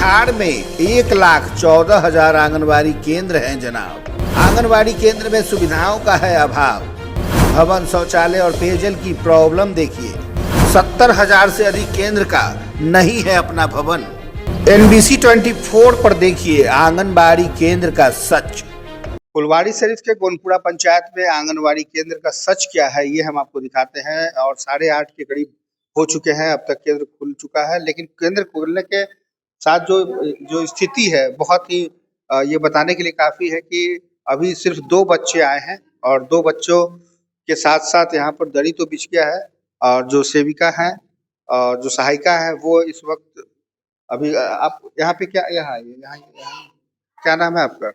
बिहार में 1,14,000 आंगनबाड़ी केंद्र हैं जनाब। आंगनबाड़ी केंद्र में सुविधाओं का है अभाव। भवन, शौचालय और पेयजल की प्रॉब्लम देखिए। 70,000 से अधिक केंद्र का नहीं है अपना भवन। NBC 24 पर देखिए आंगनबाड़ी केंद्र का सच। फुलवारी शरीफ के गोनपुरा पंचायत में आंगनबाड़ी केंद्र का सच क्या है, ये हम आपको दिखाते हैं। और 8:30 के करीब हो चुके हैं, अब तक केंद्र खुल चुका है। लेकिन केंद्र खुलने के साथ जो जो स्थिति है बहुत ही ये बताने के लिए काफी है कि अभी सिर्फ 2 बच्चे आए हैं और 2 बच्चों के साथ साथ यहाँ पर दरी तो बिछ गया है। और जो सेविका है और जो सहायिका है वो इस वक्त अभी आप यहाँ पे क्या यहाँ क्या नाम है आपका?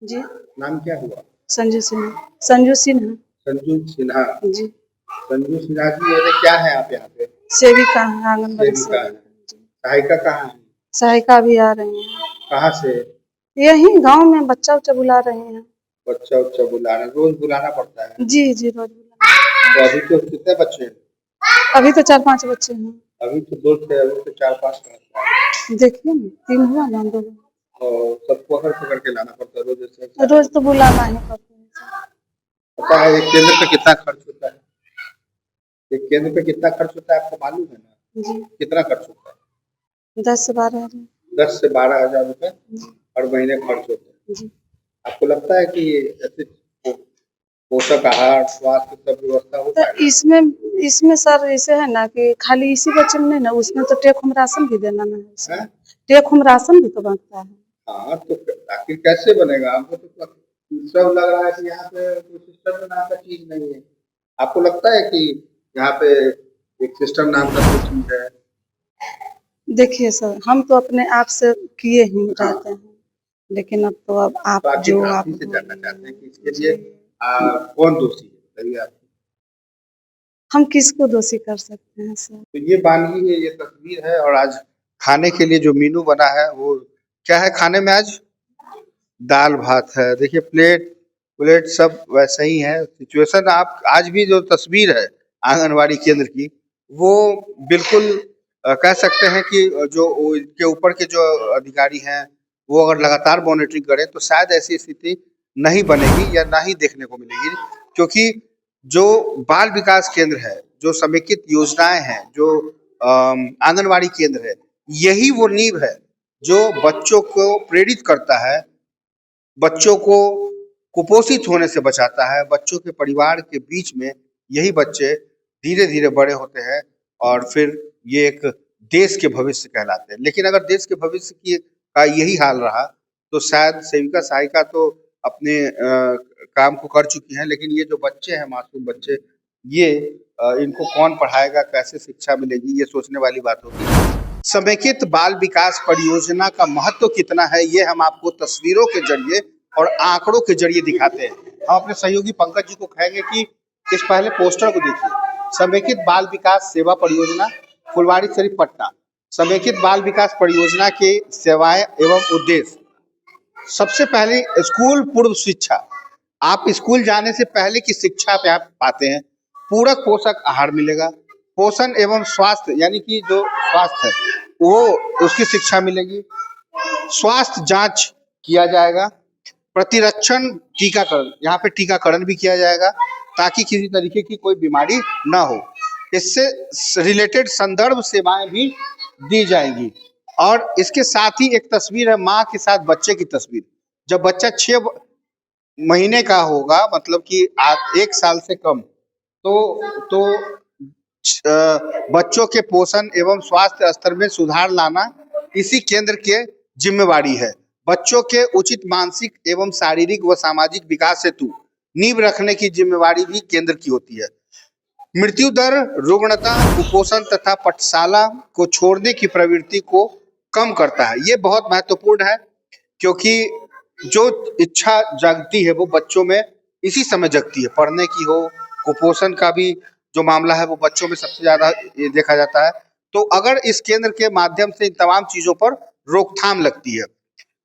जी, नाम क्या हुआ? संजू सिन्हा। संजू सिन्हा संजू सिन्हा। जी, संजू सिन्हा जी, ये क्या है आप यहाँ पे? सेविका है, आंगनबाड़ी सेविका है। सेविका। सहायिका कहाँ है? सहायिका भी आ रही हैं। कहाँ से? यही गांव में बच्चा उच्चा बुला रहे हैं। बच्चा उच्चा बुलाना, रोज बुलाना पड़ता है? जी जी, रोज बुला। तो अभी तो कितने बच्चे हैं? अभी तो 4-5 बच्चे हैं। अभी तो 2 थे, अभी तो 4-5 है। देखिए ना, 3 हुआ ना, 2 और सबको पकड़ के लाना पड़ता है रोज ऐसे? रोज तो बुलाना ही पड़ता है। पता है एक केंद्र पे कितना खर्च होता है? एक केंद्र पे कितना खर्च होता है आपको मालूम है ना? जी, कितना खर्च होता है? 10 से 12 हजार। 10 से 12,000 रुपए हर महीने खर्च होते हैं। जी, आपको लगता है कि ऐसे पोषक आहार, स्वास्थ्य सब व्यवस्था हो तो पाएगा? इसमें सर ऐसे है ना कि खाली इसी बच्चे में नहीं ना, उसमें तो टेक होम राशन भी देना ना है। हैं? टेक होम राशन भी तो बनता है। हाँ, तो आखिर कैसे बनेगा? हमको तो सब लग रहा है कि यहाँ पे कोई सिस्टम नाम का चीज नहीं है। आपको लगता है कि यहाँ पे एक सिस्टम नाम का कोई चीज है? देखिए सर, हम तो अपने आप से किए ही रहते हैं, लेकिन अब तो अब आप तो आखिर जो आप आप ही से जानना चाहते हैं कि इसके लिए कौन दोषी है? बताइए आप। हम किसको दोषी कर सकते हैं सर? तो ये वानगी है, ये तस्वीर है। और आज खाने के लिए जो मेनू बना है वो क्या है? खाने में आज दाल भात है। देखिए प्लेट प्लेट सब वैसे ही है। सिचुएशन आप आज भी जो तस्वीर है आंगनवाड़ी केंद्र की वो बिल्कुल कह सकते हैं कि जो इनके ऊपर के जो अधिकारी हैं वो अगर लगातार मॉनिटरिंग करें तो शायद ऐसी स्थिति नहीं बनेगी या ना ही देखने को मिलेगी। क्योंकि जो बाल विकास केंद्र है, जो समेकित योजनाएं हैं, जो आंगनवाड़ी केंद्र है, यही वो नींव है जो बच्चों को प्रेरित करता है, बच्चों को कुपोषित होने से बचाता है। बच्चों के परिवार के बीच में यही बच्चे धीरे धीरे बड़े होते हैं और फिर ये एक देश के भविष्य कहलाते हैं। लेकिन अगर देश के भविष्य की का यही हाल रहा तो शायद सेविका सहायिका तो अपने काम को कर चुकी हैं, लेकिन ये जो बच्चे हैं, मासूम बच्चे, ये इनको कौन पढ़ाएगा, कैसे शिक्षा मिलेगी, ये सोचने वाली बात होगी। समेकित बाल विकास परियोजना का महत्व कितना है ये हम आपको तस्वीरों के जरिए और आंकड़ों के जरिए दिखाते हैं। हम अपने सहयोगी पंकज जी को कहेंगे कि इस पहले पोस्टर को देखिए। समेकित बाल विकास सेवा परियोजना, फुलवारी शरीफ, पटना। समेकित बाल विकास परियोजना के सेवाएं एवं उद्देश्य। सबसे पहले स्कूल पूर्व शिक्षा। आप स्कूल जाने से पहले की शिक्षा पे आप पाते हैं। पूरक पोषक आहार मिलेगा। पोषण एवं स्वास्थ्य यानी कि जो स्वास्थ्य है वो उसकी शिक्षा मिलेगी। स्वास्थ्य जांच किया जाएगा। प्रतिरक्षण टीकाकरण, यहाँ पे टीकाकरण भी किया जाएगा ताकि किसी तरीके की कोई बीमारी ना हो। इससे रिलेटेड संदर्भ सेवाएं भी दी जाएंगी। और इसके साथ ही एक तस्वीर है माँ के साथ बच्चे की तस्वीर। जब बच्चा 6 महीने का होगा, मतलब कि 1 साल से कम, तो बच्चों के पोषण एवं स्वास्थ्य स्तर में सुधार लाना इसी केंद्र के जिम्मेवारी है। बच्चों के उचित मानसिक एवं शारीरिक व सामाजिक विकास हेतु नींव रखने की जिम्मेवारी भी केंद्र की होती है। मृत्यु दर, रुग्णता, कुपोषण तथा पाठशाला को छोड़ने की प्रवृत्ति को कम करता है। ये बहुत महत्वपूर्ण है क्योंकि जो इच्छा जागती है वो बच्चों में इसी समय जगती है, पढ़ने की हो। कुपोषण का भी जो मामला है वो बच्चों में सबसे ज्यादा देखा जाता है। तो अगर इस केंद्र के माध्यम से इन तमाम चीजों पर रोकथाम लगती है।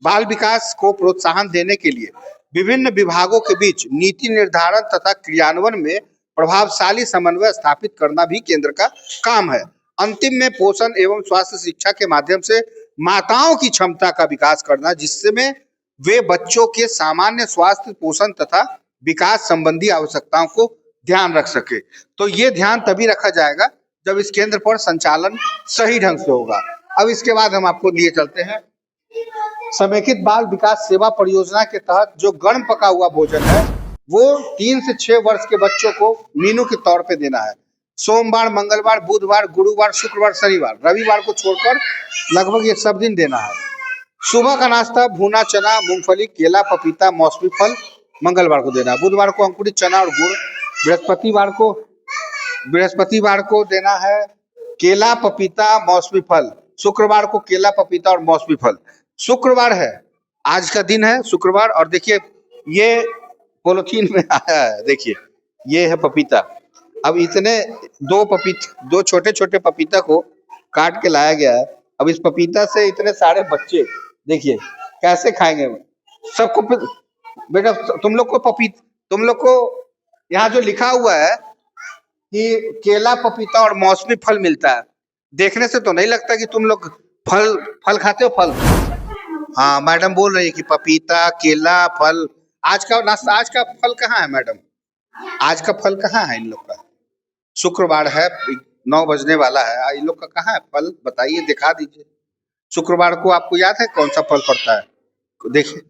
बाल विकास को प्रोत्साहन देने के लिए विभिन्न विभागों के बीच नीति निर्धारण तथा क्रियान्वयन में प्रभावशाली समन्वय स्थापित करना भी केंद्र का काम है। अंतिम में पोषण एवं स्वास्थ्य शिक्षा के माध्यम से माताओं की क्षमता का विकास करना, जिसमें वे बच्चों के सामान्य स्वास्थ्य, पोषण तथा विकास संबंधी आवश्यकताओं को ध्यान रख सके। तो ये ध्यान तभी रखा जाएगा जब इस केंद्र पर संचालन सही ढंग से होगा। अब इसके बाद हम आपको लिए चलते हैं समेकित बाल विकास सेवा परियोजना के तहत जो गर्म पका हुआ भोजन है वो 3 से 6 वर्ष के बच्चों को मीनू के तौर पे देना है। सोमवार, मंगलवार, बुधवार, गुरुवार, शुक्रवार, शनिवार, रविवार को छोड़कर लगभग ये सब दिन देना है। सुबह का नाश्ता भुना चना, मूंगफली, केला, पपीता, मौसमी फल मंगलवार को देना है। बुधवार को अंकुरित चना और गुड़। बृहस्पतिवार को देना है केला, पपीता, मौसमी फल। शुक्रवार को केला, पपीता और मौसमी फल। शुक्रवार है, आज का दिन है शुक्रवार। और देखिए ये पॉलिथीन में आया है, देखिए ये है पपीता। अब इतने दो छोटे छोटे पपीता को काट के लाया गया है। अब इस पपीता से इतने सारे बच्चे देखिए कैसे खाएंगे। सबको बेटा तुम लोग को यहाँ जो लिखा हुआ है कि केला, पपीता और मौसमी फल मिलता है, देखने से तो नहीं लगता कि तुम लोग फल खाते हो। फल, हाँ मैडम बोल रही है कि पपीता, केला, फल। आज का नाश्ता, आज का फल कहाँ है मैडम? आज का फल कहाँ है इन लोग का? शुक्रवार है, 9 बजने वाला है, इन लोग का कहाँ है फल? बताइए, दिखा दीजिए। शुक्रवार को आपको याद है कौन सा फल पड़ता है? देखिए,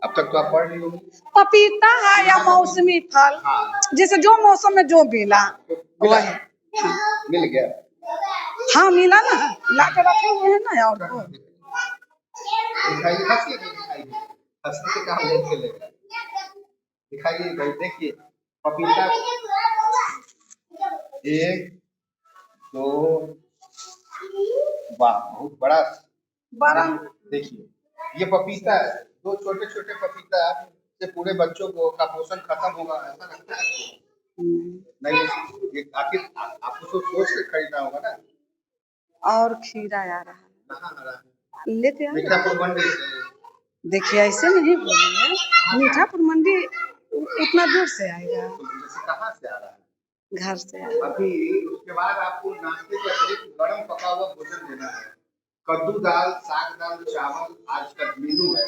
अब तक तो आप पढ़ रही होगी। पपीता है या मौसमी फल, हाँ। जैसे जो मौसम में जो मिला वो है। मिल गया। हाँ मिला ना, ला के रखे हुए हैं ना। और को दिखाइए, हंसी से कहाँ ले चलेगा। दिखाइए भाई, देखिए पपीता 1 2, वाह बहुत बड़ा। देखिए ये पपीता है, 2 छोटे छोटे पपीता से पूरे बच्चों को का पोषण खत्म होगा, ऐसा लगता है आपको? नहीं, ये आखिर आपको तो सोच के खरीदना होगा ना। और खीरा आ रहा है, कहाँ आ रहा है? लेके आ। मीठापुर मंडी से। देखिए ऐसे नहीं बोलिए, मीठापुर मंडी उतना दूर से आएगा। कहाँ से आ रहा है? घर से आएगा। अभी उसके बाद आपको नाश्ते के अतिरिक्त गर्म पका हुआ भोजन देना है। कद्दू दाल, साग दाल, चावल आज का मेनू है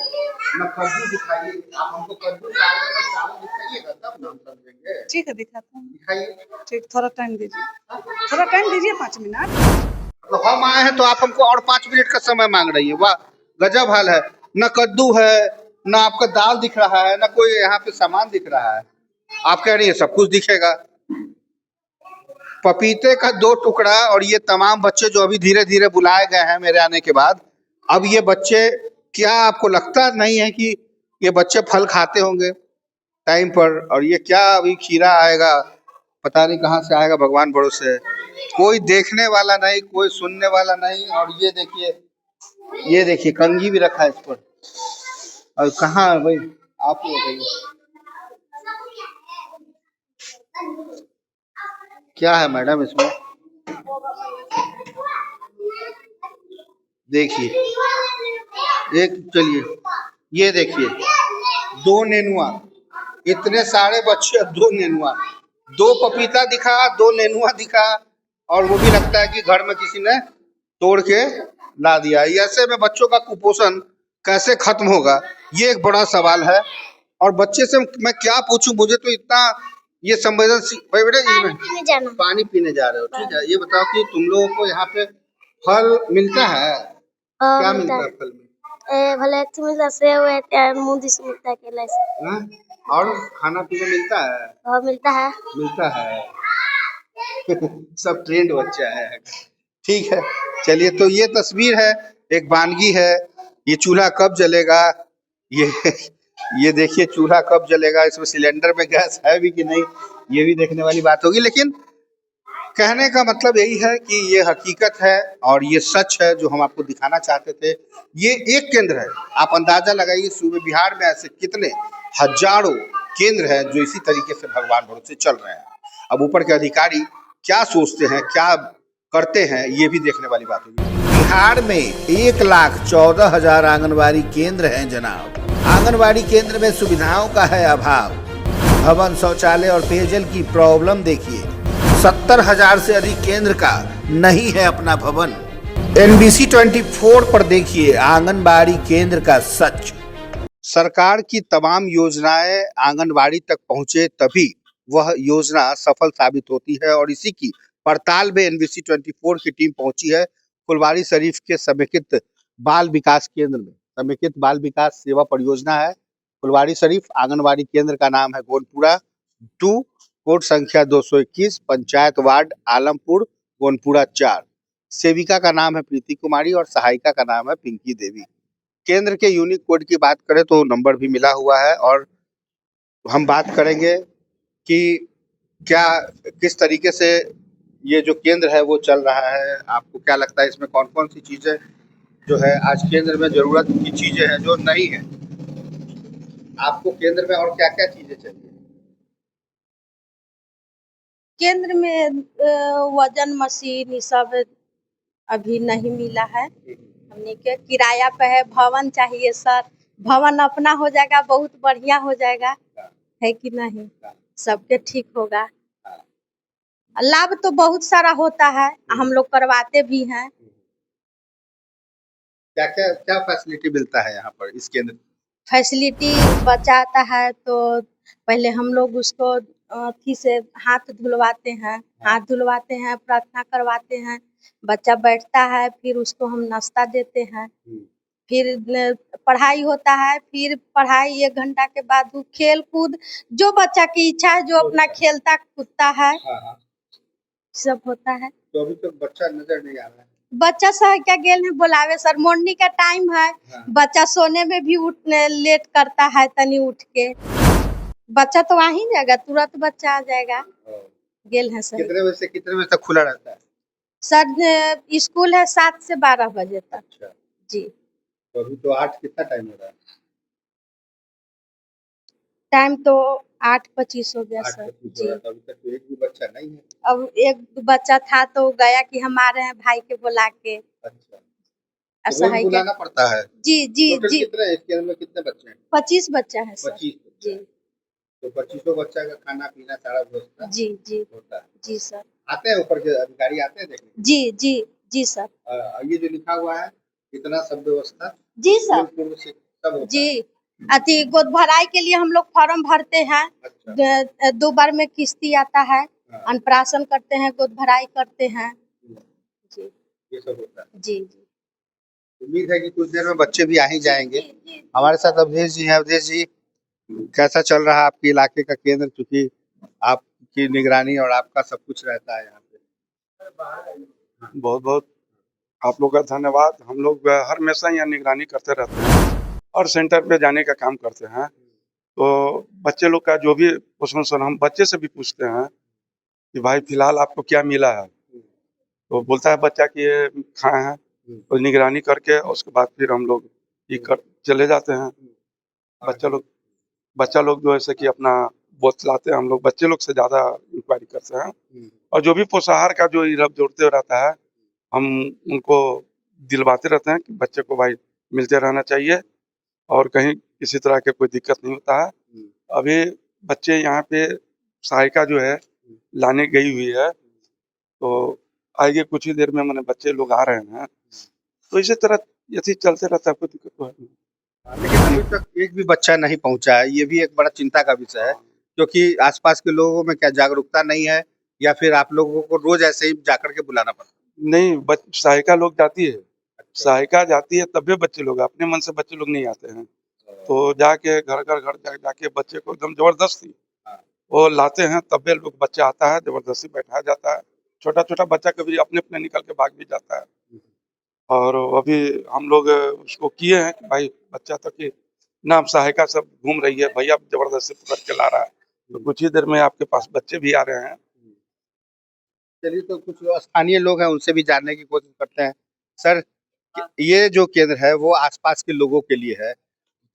ना। कद्दू दिखाइए, आप हमको कद्दू चावल और चावल दिखाइएगा तब हम समझेंगे। ठीक है, दिखाता हूँ। दिखाइए। ठीक, थोड़ा टाइम दीजिए, थोड़ा टाइम दीजिए, 5 मिनट। तो हम आए हैं तो आप हमको और 5 मिनट का समय मांग रही है। वाह गजब हाल है। न कद्दू है, न आपका दाल दिख रहा है, न कोई यहाँ पे सामान दिख रहा है। आप कह रही है सब कुछ दिखेगा। पपीते का 2 टुकड़ा। और ये तमाम बच्चे जो अभी धीरे धीरे बुलाए गए हैं मेरे आने के बाद, अब ये बच्चे, क्या आपको लगता नहीं है कि ये बच्चे फल खाते होंगे टाइम पर? और ये क्या अभी खीरा आएगा, पता नहीं कहाँ से आएगा, भगवान भरोसे है। कोई देखने वाला नहीं, कोई सुनने वाला नहीं। और ये देखिए कंघी भी रखा है इस पर। और कहाँ है भाई, आप ही बताइए क्या है मैडम इसमें? देखिए एक, चलिए ये देखिए 2 नेनुआ, इतने सारे बच्चे, 2 नेनुआ, 2 पपीता दिखा, 2 नेनुआ दिखा। और वो भी लगता है कि घर में किसी ने तोड़ के ला दिया। ऐसे में बच्चों का कुपोषण कैसे खत्म होगा, ये एक बड़ा सवाल है। और बच्चे से मैं क्या पूछूं, मुझे तो इतना ये संवेदनशील। भाई बेटा पानी पीने जा रहे हो, ठीक है। ये बताओ कि तुम लोगों को यहाँ पे फल मिलता है? क्या मिलता है फल में? भले मिलता सेब है, मूंदी से मिलता है, केला से। और खाना पीना मिलता है? मिलता है। सब ट्रेंड बच्चा है। ठीक है, चलिए। तो ये तस्वीर है, एक वानगी है। ये चूल्हा कब जलेगा, ये देखिए चूल्हा कब जलेगा, इसमें सिलेंडर में गैस है भी कि नहीं, ये भी देखने वाली बात होगी। लेकिन कहने का मतलब यही है कि ये हकीकत है और ये सच है जो हम आपको दिखाना चाहते थे। ये एक केंद्र है, आप अंदाजा लगाइए सूबे बिहार में ऐसे कितने हजारों केंद्र हैं जो इसी तरीके से भगवान भरोसे चल रहे हैं। अब ऊपर के अधिकारी क्या सोचते हैं, क्या करते हैं, ये भी देखने वाली बात होगी। बिहार में 1,14,000 आंगनबाड़ी केंद्र हैं जनाब। आंगनबाड़ी केंद्र में सुविधाओं का है अभाव। भवन, शौचालय और पेयजल की प्रॉब्लम देखिए। 70,000 से अधिक केंद्र का नहीं है अपना भवन। NBC 24 पर देखिए आंगनबाड़ी केंद्र का सच। सरकार की तमाम योजनाएं आंगनबाड़ी तक पहुंचे तभी वह योजना सफल साबित होती है और इसी की पड़ताल में NBC 24 की टीम पहुंची है फुलवारी शरीफ के समेकित बाल विकास केंद्र में। समेकित बाल विकास सेवा परियोजना है फुलवारी शरीफ। आंगनबाड़ी केंद्र का नाम है गोनपुरा 2, कोड संख्या 221, पंचायत वार्ड आलमपुर, गोनपुरा 4। सेविका का नाम है प्रीति कुमारी और सहायिका का नाम है पिंकी देवी। केंद्र के यूनिक कोड की बात करें तो नंबर भी मिला हुआ है और हम बात करेंगे कि क्या किस तरीके से ये जो केंद्र है वो चल रहा है। आपको क्या लगता है इसमें कौन कौन सी चीजें जो है आज केंद्र में जरूरत की चीजें हैं जो नहीं है, आपको केंद्र में और क्या क्या चीजें चाहिए? केंद्र में वजन मशीन ये सब अभी नहीं मिला है। हमने के किराया पे है। भवन चाहिए सर, भवन अपना हो जाएगा बहुत बढ़िया हो जाएगा, है कि नहीं? सबके ठीक होगा। लाभ तो बहुत सारा होता है, हम लोग करवाते भी हैं। क्या क्या क्या फैसिलिटी मिलता है यहाँ पर इस केंद्र? फैसिलिटी बच्चा आता है तो पहले हम लोग उसको अथी से हाथ धुलवाते हैं, प्रार्थना करवाते हैं। बच्चा बैठता है, फिर उसको हम नाश्ता देते हैं। फिर पढ़ाई होता है, फिर पढ़ाई 1 घंटा के बाद वो खेल कूद जो बच्चा की इच्छा है जो अपना खेलता कूदता है सब होता है। तो अभी तक बच्चा नजर नहीं आ रहा है। बच्चा सह क्या गेल है बोलावे सर, मॉर्निंग का टाइम है। बच्चा सोने में भी लेट करता है, तनी उठ के बच्चा तो आ ही जाएगा, तुरंत बच्चा आ जाएगा। गेल है सर। कितने बजे से कितने बजे तक खुला रहता है? सर स्कूल है 7 से 12 बजे तक। अच्छा, जी। तो अभी तो 8 कितना टाइम हो रहा है? टाइम तो 8:25 हो गया सर। 8:25 हो जी। रहा है, तो अभी तक तो एक भी बच्चा नहीं है। अब एक बच्चा था तो गया कि हम आ रहे हैं भाई के बुला के। अच्छा, तो ऐसा रोज है क्या? बुलाना पड़ता है? जी जी टोटल जी। कितने हैं इस केंद्र में, कितने बच्चे हैं? 25 बच्चा है सर। 25 बच्चे जी हैं। तो 25 बच्चा का खाना पीना सारा व्यवस्था जी जी होता है? जी सर। आते हैं ऊपर के अधिकारी आते हैं देखने? जी जी जी सर। ये जो लिखा हुआ है इतना सब व्यवस्था जी सर। पूर्व से सब होता जी है? अति गोद भराई के लिए हम लोग फॉर्म भरते हैं। अच्छा। 2 बार में किस्ती आता है। हाँ। अन्नप्राशन करते हैं, गोद भराई करते हैं। जी ये सब होता है। जी जी। उम्मीद है कि कुछ देर में बच्चे भी आ ही जाएंगे। जी, जी, जी। हमारे साथ अवधेश जी हैं। अवधेश जी, कैसा चल रहा है आपके इलाके का केंद्र, क्योंकि आपकी निगरानी और आपका सब कुछ रहता है यहाँ पे? बहुत बहुत आप लोग का धन्यवाद। हम लोग हर हमेशा यहाँ निगरानी करते रहते हैं और सेंटर पे जाने का काम करते हैं। तो बच्चे लोग का जो भी क्वेश्चन हम बच्चे से भी पूछते हैं कि भाई फिलहाल आपको क्या मिला है, तो बोलता है बच्चा कि ये खाए हैं, तो निगरानी करके उसके बाद फिर हम लोग ये कर चले जाते हैं। बच्चा लोग जो ऐसे कि अपना बतलाते हैं, हम लोग बच्चे लोग से ज़्यादा इंक्वायरी करते हैं। और जो भी पोषाहार का जो इरब जोड़ते रहता है हम उनको दिलवाते रहते हैं कि बच्चे को भाई मिलते रहना चाहिए और कहीं किसी तरह के कोई दिक्कत नहीं होता है। अभी बच्चे यहाँ पे सहायिका जो है लाने गई हुई है, तो आगे कुछ ही देर में मैंने बच्चे लोग आ रहे हैं। तो इसी तरह यदि चलते रहता है कोई दिक्कत तो है नहीं। लेकिन अभी तक एक भी बच्चा नहीं पहुंचा है, ये भी एक बड़ा चिंता का विषय है, क्योंकि आसपास के लोगों में क्या जागरूकता नहीं है या फिर आप लोगों को रोज ऐसे ही जाकर के बुलाना पड़ता नहीं, सहायिका लोग जाती है, है? सहायिका जाती है तभी बच्चे लोग, अपने मन से बच्चे लोग नहीं आते हैं। तो जाके घर जाके बच्चे को एकदम जबरदस्ती वो लाते हैं, तभी लोग बच्चा आता है, जबरदस्ती बैठाया जाता है। छोटा बच्चा कभी अपने अपने निकल के भाग भी जाता है। और अभी हम लोग उसको किए हैं कि भाई बच्चा तक की नाम सहायिका सब घूम रही है, भैया जबरदस्ती पकड़ के ला रहा है, तो कुछ ही देर में आपके पास बच्चे भी आ रहे हैं। चलिए, तो कुछ स्थानीय लोग हैं उनसे भी जानने की कोशिश करते हैं। सर, ये जो केंद्र है वो आसपास के लोगों के लिए है,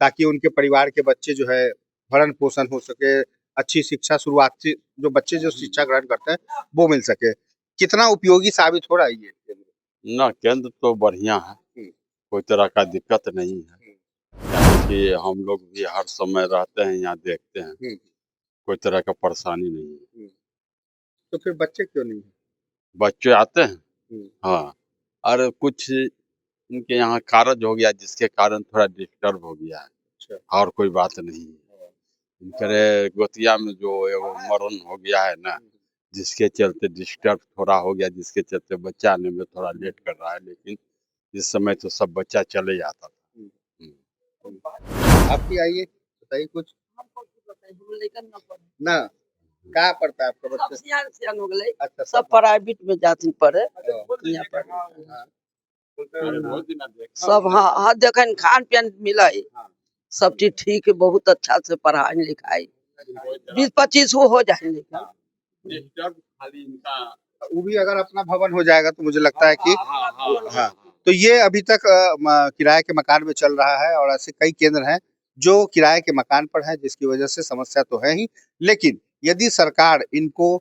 ताकि उनके परिवार के बच्चे जो है भरण पोषण हो सके, अच्छी शिक्षा शुरुआती जो बच्चे जो शिक्षा ग्रहण करते हैं वो मिल सके। कितना उपयोगी साबित हो रहा है ये केंद्र? ना, केंद्र तो बढ़िया है, कोई तरह का दिक्कत नहीं है। कि हम लोग भी हर समय रहते हैं यहाँ, देखते हैं, कोई तरह का परेशानी नहीं है। तो फिर बच्चे क्यों नहीं है? बच्चे आते हैं, हाँ और कुछ इनके यहाँ कारज हो गया जिसके कारण थोड़ा डिस्टर्ब हो गया है, और कोई बात नहीं है। इनके गोतिया में जो एगो मरण हो गया है ना, जिसके चलते डिस्टर्ब थोड़ा हो गया, जिसके चलते बच्चा आने में थोड़ा लेट कर रहा है, लेकिन इस समय तो सब बच्चा चले जाता था। आपकी आइए बताइए कुछ ना, कहाँ पढ़ता है आपका बच्चा? अच्छा, सब प्राइवेट में जाती पढ़े यहाँ पर सब। हाँ हाँ देखन खान पियन मिला है, सब चीज ठीक है, बहुत अच्छा से पढ़ाई लिखाई 20-25 हो जाए। खाली इनका वो भी अगर अपना भवन हो जाएगा तो मुझे लगता है कि हाँ, तो ये अभी तक किराए के मकान में चल रहा है और ऐसे कई केंद्र हैं जो किराए के मकान पर हैं, जिसकी वजह से समस्या तो है ही, लेकिन यदि सरकार इनको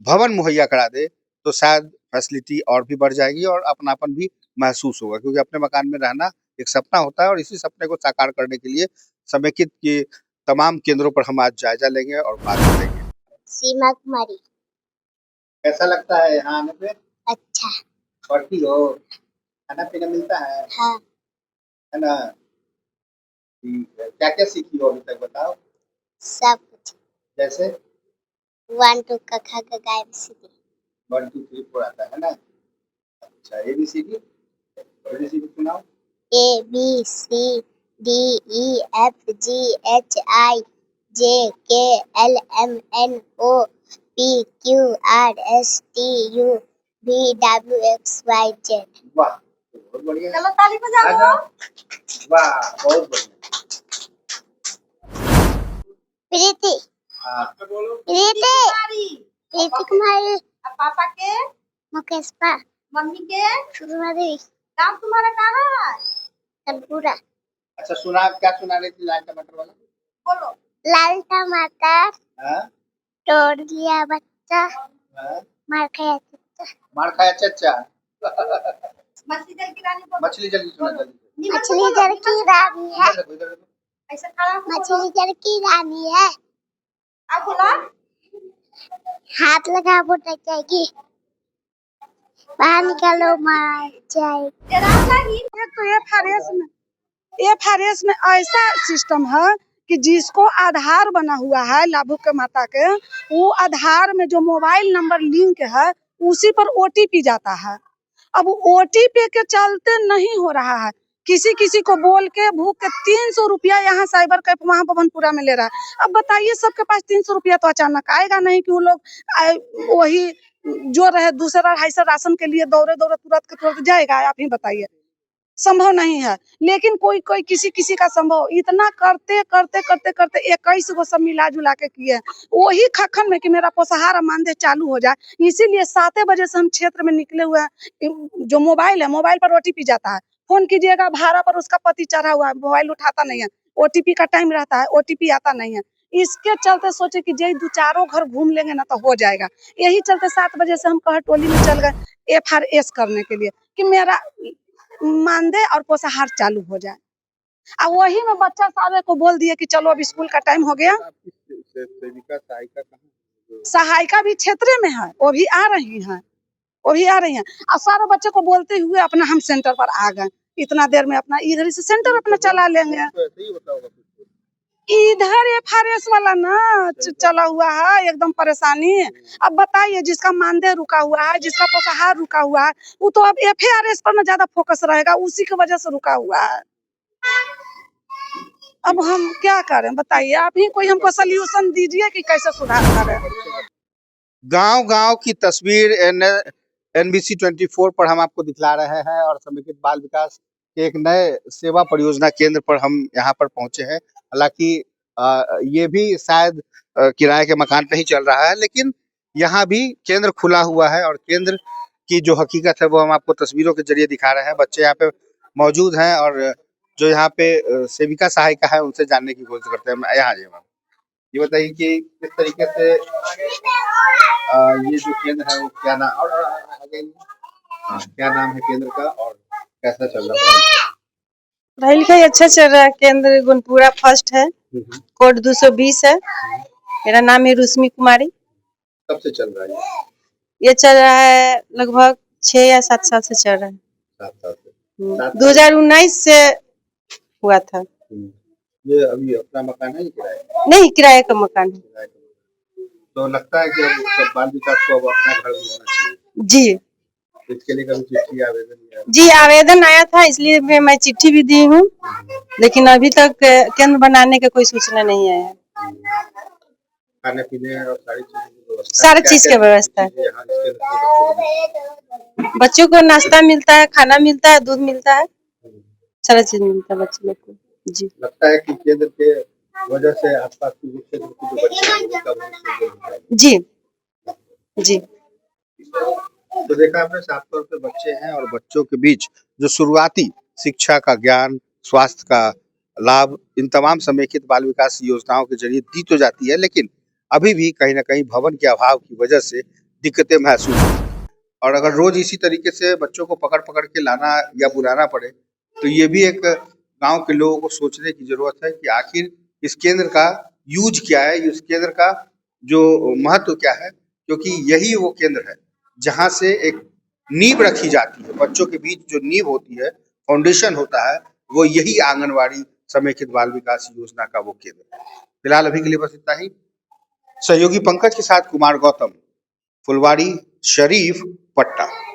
भवन मुहैया करा दे तो शायद फैसिलिटी और भी बढ़ जाएगी और अपनापन भी महसूस होगा, क्योंकि अपने मकान में रहना एक सपना होता है और इसी सपने को साकार करने के लिए समेकित के तमाम केंद्रों पर हम आज जायजा लेंगे और बात करेंगे। सीमा कुमारी। कैसा लगता है यहाँ आने पे? अच्छा। पढ़ती हो? खाना पीना मिलता है? हाँ। है ना? क्या क्या सीखी हो अभी तक बताओ? सब कुछ। जैसे 1 2 क ख ग घ ABCD 1 2 3 4 आता है ना? अच्छा, ABCD सुनाओ। A B C D E F G H I J K L M N O P Q R S T U V W X Y Z। वाह, बहुत बढ़िया। चलो ताली बजाओ। वाह, बहुत बढ़िया। प्रीति। हाँ, प्रीति कुमारी। पापा के? मुकेश पा। मम्मी के? सुरमा देवी। नाम तुम्हारा कहाँ है? तनपुरा। अच्छा, सुना, क्या सुना रही थी लाल टमाटर वाला? बोलो। लाल टमाटर हाँ? तोड़ लिया बच्चा, हाँ? मार खाया चच्चा। मार खाया चच्चा। मछली जल की रानी बोलो। मछली जल्दी सुना जल्दी। मछली जल की रानी है। इधर देखो, इधर देखो। ऐसा खड़ा होकर मछली जल की रानी है। आप बोला। हाथ लगा वो टक जाएगी, बाहर निकालो मार जाएगी। तो FRS में ऐसा सिस्टम है कि जिसको आधार बना हुआ है लाभुक के माता के, वो आधार में जो मोबाइल नंबर लिंक है उसी पर OTP जाता है। अब OTP के चलते नहीं हो रहा है, किसी किसी को बोल के भूख के 300 रुपया यहाँ साइबर कैफ वहाँ पवनपुरा में ले रहा है। अब बताइए सबके पास 300 रुपया तो अचानक आएगा नहीं कि वो लोग वही जो रहे दूसरा 250 राशन के लिए दौड़े दौड़े तुरंत के तुरंत जाएगा, आप ही बताइए, संभव नहीं है। लेकिन कोई कोई किसी का संभव, इतना करते करते करते करते 21 को सब मिला जुला के किए, वही खखन में कि मेरा पोषाहार और मानदेय चालू हो जाए, इसीलिए 7 बजे से हम क्षेत्र में निकले हुए हैं। जो मोबाइल है, मोबाइल पर OTP जाता है, फोन कीजिएगा भाड़ा पर, उसका पति चढ़ा हुआ है, मोबाइल उठाता नहीं है, OTP का टाइम रहता है, OTP आता नहीं है। इसके चलते सोचे कि जे 2-4 घर घूम लेंगे ना तो हो जाएगा। यही चलते 7 बजे से हम कहटोली में चल गए FRS करने के लिए कि मेरा मानदेय और पोषाहार चालू हो जाए। अब वही में बच्चा सारे को बोल दिए कि चलो अब स्कूल का टाइम हो गया। सहायिका भी क्षेत्र में है, वो भी आ रही हैं, और सारे बच्चे को बोलते हुए अपना हम सेंटर पर आ गए। इतना देर में अपना इधर से सेंटर अपना चला लेंगे। इधर FRS वाला ना चला हुआ है, एकदम परेशानी। अब बताइए, जिसका मानदेय रुका हुआ है, जिसका पोषाहार रुका हुआ है, वो तो अब FRS पर ना ज्यादा फोकस रहेगा, उसी की वजह से रुका हुआ है। अब हम क्या करें बताइए, आप ही कोई हमको सल्यूशन दीजिए कि कैसे सुधार करें। गांव-गांव की तस्वीर NBC 24 पर हम आपको दिखला रहे हैं और समेकित बाल विकास के एक नए सेवा परियोजना केंद्र पर हम यहाँ पर पहुंचे हैं। हालांकि ये भी शायद किराए के मकान पे ही चल रहा है, लेकिन यहाँ भी केंद्र खुला हुआ है और केंद्र की जो हकीकत है वो हम आपको तस्वीरों के जरिए दिखा रहे हैं। बच्चे यहाँ पे मौजूद हैं और जो यहाँ पे सेविका सहायिका है उनसे जानने की कोशिश करते हैं। यहाँ आइए मैम, ये बताइए कि किस तरीके से ये जो केंद्र है वो क्या नाम है केंद्र का और कैसा चल रहा है? पढ़ाई लिखाई अच्छा चल रहा है। केंद्र गुनपुरा फर्स्ट है, कोड 220 है। मेरा नाम है रुश्मी कुमारी। कब से चल रहा है? ये चल रहा है लगभग 6 या 7 साल से चल रहा है। 7 साल से। 2019 से हुआ था। ये अभी अपना मकान है या किराए का? नहीं, किराए का मकान है। किराए का। तो लगता है कि अब सब बाल विकास को अब अपना घर भी होना चाहिए। जी इसके लिए कभी चिट्ठी आवेदन या जी, आवेदन आया था, इसलिए मैं चिट्ठी भी दी हूँ, लेकिन अभी तक केंद्र बनाने का कोई सूचना नहीं आया है। खाने पीने और सारी चीजों की व्यवस्था, सारी क्या-क्या चीज की व्यवस्था है। चीजें यहाँ इसके अंदर बच्चों को मिलती हैं? बच्चों को नाश्ता मिलता है, खाना मिलता है, दूध मिलता है, सारा चीज मिलता है बच्चे लोग को। जी लगता है कि केंद्र के वजह से आसपास के क्षेत्र के जो बच्चे हैं उनका भविष्य उज्जवल है। जी जी तो देखा आपने, साफ तौर पे बच्चे हैं और बच्चों के बीच जो शुरुआती शिक्षा का ज्ञान, स्वास्थ्य का लाभ, इन तमाम समेकित बाल विकास योजनाओं के जरिए दी तो जाती है, लेकिन अभी भी कहीं न कहीं भवन के अभाव की वजह से दिक्कतें महसूस होती हैं। और अगर रोज इसी तरीके से बच्चों को पकड़-पकड़ के लाना या बुलाना पड़े, तो ये भी एक गाँव के लोगों को सोचने की ज़रूरत है कि आखिर इस केंद्र का यूज़ क्या है, इस केंद्र का जो महत्व क्या है? क्योंकि यही वो केंद्र है, जहाँ से एक नींव रखी जाती है। बच्चों के बीच जो नींव होती है, फाउंडेशन होता है, वो यही आंगनवाड़ी समेकित बाल विकास योजना का वो केंद्र है। फिलहाल अभी के लिए बस इतना ही। सहयोगी पंकज के साथ कुमार गौतम, फुलवाड़ी शरीफ, पटना।